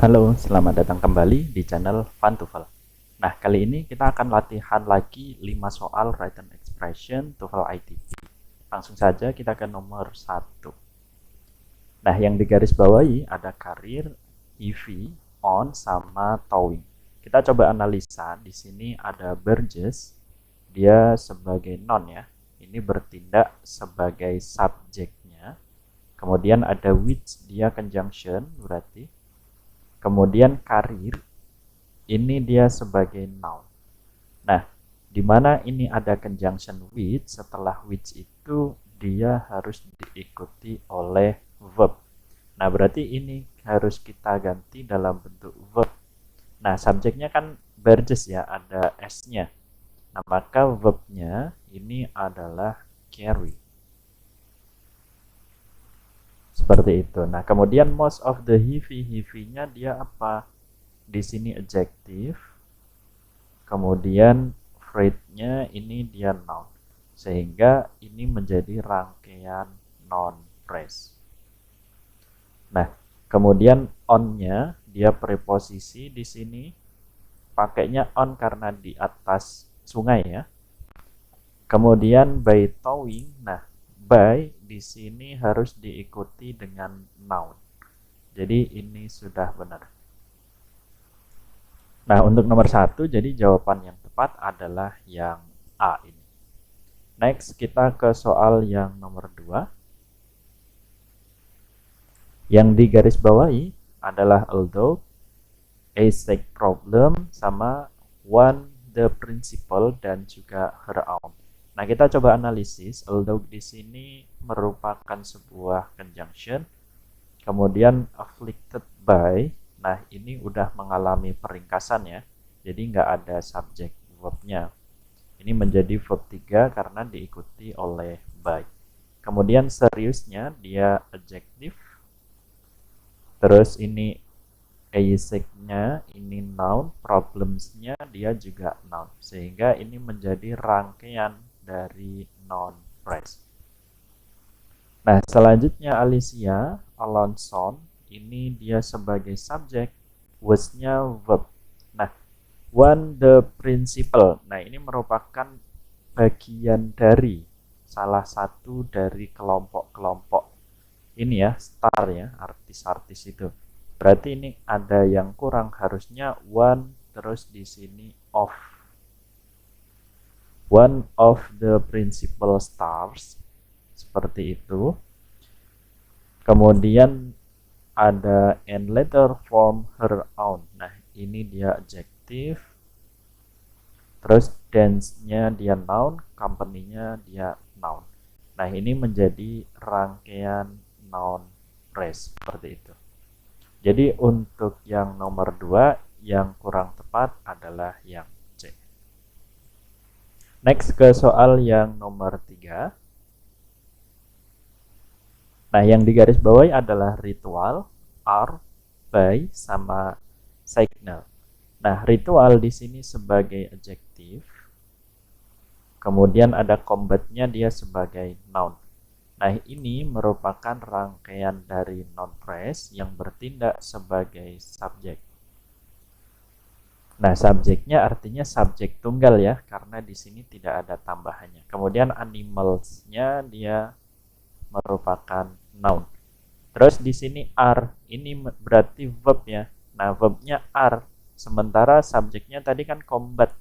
Halo, selamat datang kembali di channel Fun2Val. Nah, kali ini kita akan latihan lagi 5 soal written expression TOEFL ITP. Langsung saja kita ke nomor 1. Nah, yang digarisbawahi ada karir, heavy, on, sama towing. Kita coba analisa. Di sini ada Burgess, dia sebagai noun ya. Ini bertindak sebagai subjeknya. Kemudian ada which, dia conjunction berarti. Kemudian karir, ini dia sebagai noun. Nah, di mana ini ada conjunction with, setelah which itu dia harus diikuti oleh verb. Nah, berarti ini harus kita ganti dalam bentuk verb. Nah, subjeknya kan Burgess ya, ada S-nya. Nah, maka verbnya ini adalah carry. Seperti itu. Nah, kemudian most of the heavy-nya dia apa? Di sini adjective. Kemudian phrase-nya ini dia noun. Sehingga ini menjadi rangkaian noun phrase. Nah, kemudian on-nya dia preposisi di sini pakainya on karena di atas sungai ya. Kemudian by towing, nah by di sini harus diikuti dengan noun. Jadi ini sudah benar. Nah, untuk nomor 1, jadi jawaban yang tepat adalah yang A ini. Next, kita ke soal yang nomor 2. Yang digarisbawahi adalah although, a psych problem, sama one, the principal, dan juga her own. Nah, kita coba analisis. Although di sini merupakan sebuah conjunction. Kemudian afflicted by, nah ini udah mengalami peringkasan ya. Jadi nggak ada subjek verbnya. Ini menjadi verb 3 karena diikuti oleh by. Kemudian seriusnya dia adjective. Terus ini asic-nya ini noun, problems-nya dia juga noun. Sehingga ini menjadi rangkaian dari noun phrase. Nah, selanjutnya Alicia Alonson, ini dia sebagai subjek, was-nya verb. Nah, one the principal. Nah, ini merupakan bagian dari salah satu dari kelompok-kelompok ini ya, star ya, artis-artis itu. Berarti ini ada yang kurang, harusnya one terus di sini of. One of the principal stars, seperti itu. Kemudian ada and later form her own. Nah, ini dia adjective. Terus dance-nya dia noun, company-nya dia noun. Nah, ini menjadi rangkaian noun phrase seperti itu. Jadi untuk yang nomor 2 yang kurang tepat adalah yang C. Next ke soal yang nomor 3. Nah, yang digarisbawahi adalah ritual, are, by, sama signal. Nah, ritual di sini sebagai adjective. Kemudian ada combat-nya dia sebagai noun. Nah, ini merupakan rangkaian dari noun phrase yang bertindak sebagai subjek. Nah, subjeknya artinya subjek tunggal ya, karena di sini tidak ada tambahannya. Kemudian animals-nya dia merupakan noun. Terus di sini are, ini berarti verb ya. Nah, verbnya are, sementara subjeknya tadi kan combat.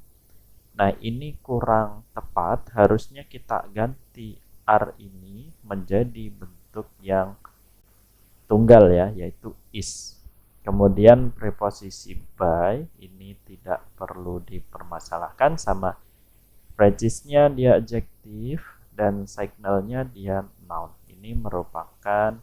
Nah, ini kurang tepat, harusnya kita ganti are ini menjadi bentuk yang tunggal ya, yaitu is. Kemudian preposisi by ini tidak perlu dipermasalahkan, sama precisnya dia adjective dan signalnya dia noun. Ini merupakan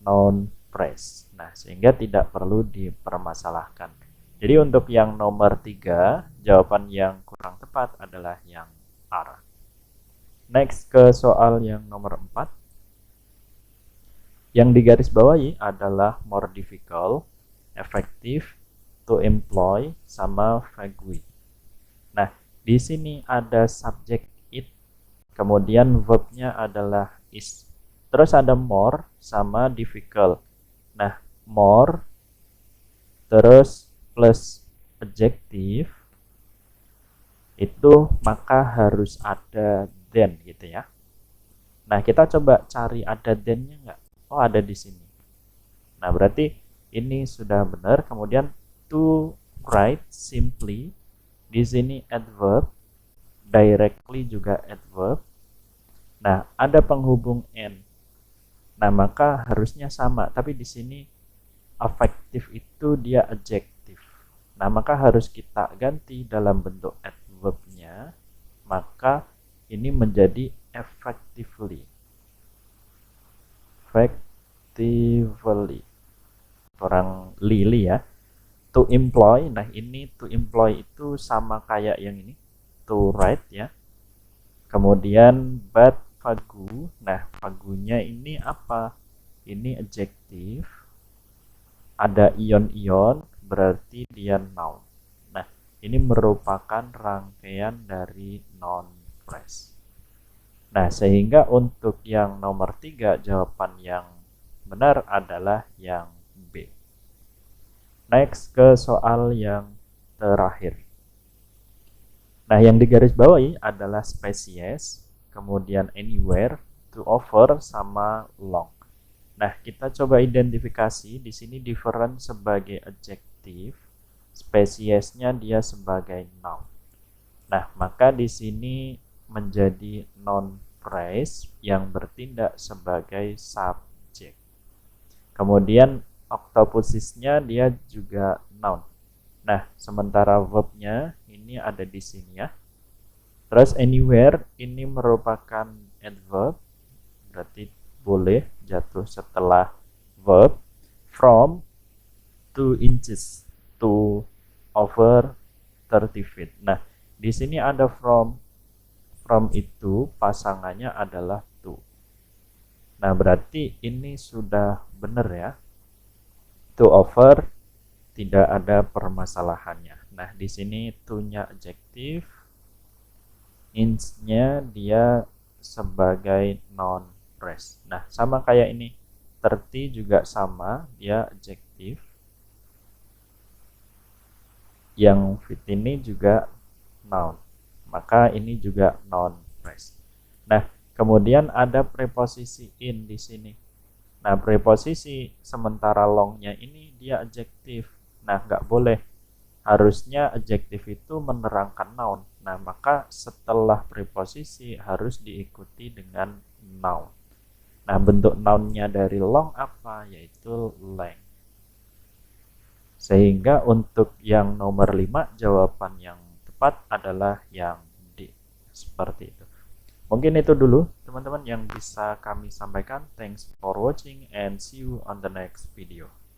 noun phrase. Nah, sehingga tidak perlu dipermasalahkan. Jadi untuk yang nomor 3, jawaban yang kurang tepat adalah yang are. Next ke soal yang nomor 4. Yang digarisbawahi adalah more difficult, effective, to employ, sama vague with. Nah, di sini ada subjek it, kemudian verbnya adalah is. Terus ada more sama difficult. Nah, more terus plus adjektif, itu maka harus ada then gitu ya. Nah, kita coba cari ada then-nya nggak? Oh, ada di sini. Nah, berarti ini sudah benar. Kemudian to write simply, di sini adverb, directly juga adverb. Nah, ada penghubung and. Nah, maka harusnya sama, tapi di sini affective itu dia adjektif. Nah, maka harus kita ganti dalam bentuk adverbnya, maka ini menjadi effectively. Effectively. Orang Lili ya. To employ, nah ini to employ itu sama kayak yang ini. To write ya. Kemudian but fagu, nah fagunya ini apa? Ini adjektif. Ada ion-ion, berarti dia noun. Nah, ini merupakan rangkaian dari noun phrase. Nah, sehingga untuk yang nomor 3, jawaban yang benar adalah yang B. Next ke soal yang terakhir. Nah, yang digarisbawahi adalah spesies, kemudian anywhere, to over, sama long. Nah, kita coba identifikasi. Di sini different sebagai adjektif, spesiesnya dia sebagai noun. Nah, maka di sini menjadi noun phrase yang bertindak sebagai subjek. Kemudian octopusisnya dia juga noun. Nah, sementara verbnya ini ada di sini ya. Terus anywhere ini merupakan adverb, berarti boleh jatuh setelah verb. From 2 inches to over 30 feet. Nah, di sini ada from. From itu pasangannya adalah to. Nah, berarti ini sudah benar ya. To over tidak ada permasalahannya. Nah, di sini to-nya adjektif, inch-nya dia sebagai noun phrase. Nah, sama kayak ini. 30 juga sama, dia adjektif. Yang fit ini juga noun. Maka ini juga noun phrase. Nah, kemudian ada preposisi in di sini. Nah, preposisi sementara longnya ini dia adjektif. Nah, nggak boleh. Harusnya adjektif itu menerangkan noun. Nah, maka setelah preposisi harus diikuti dengan noun. Nah, bentuk nounnya dari long apa? Yaitu length. Sehingga untuk yang nomor 5, jawaban yang tepat adalah yang D. Seperti itu. Mungkin itu dulu teman-teman yang bisa kami sampaikan. Thanks for watching and see you on the next video.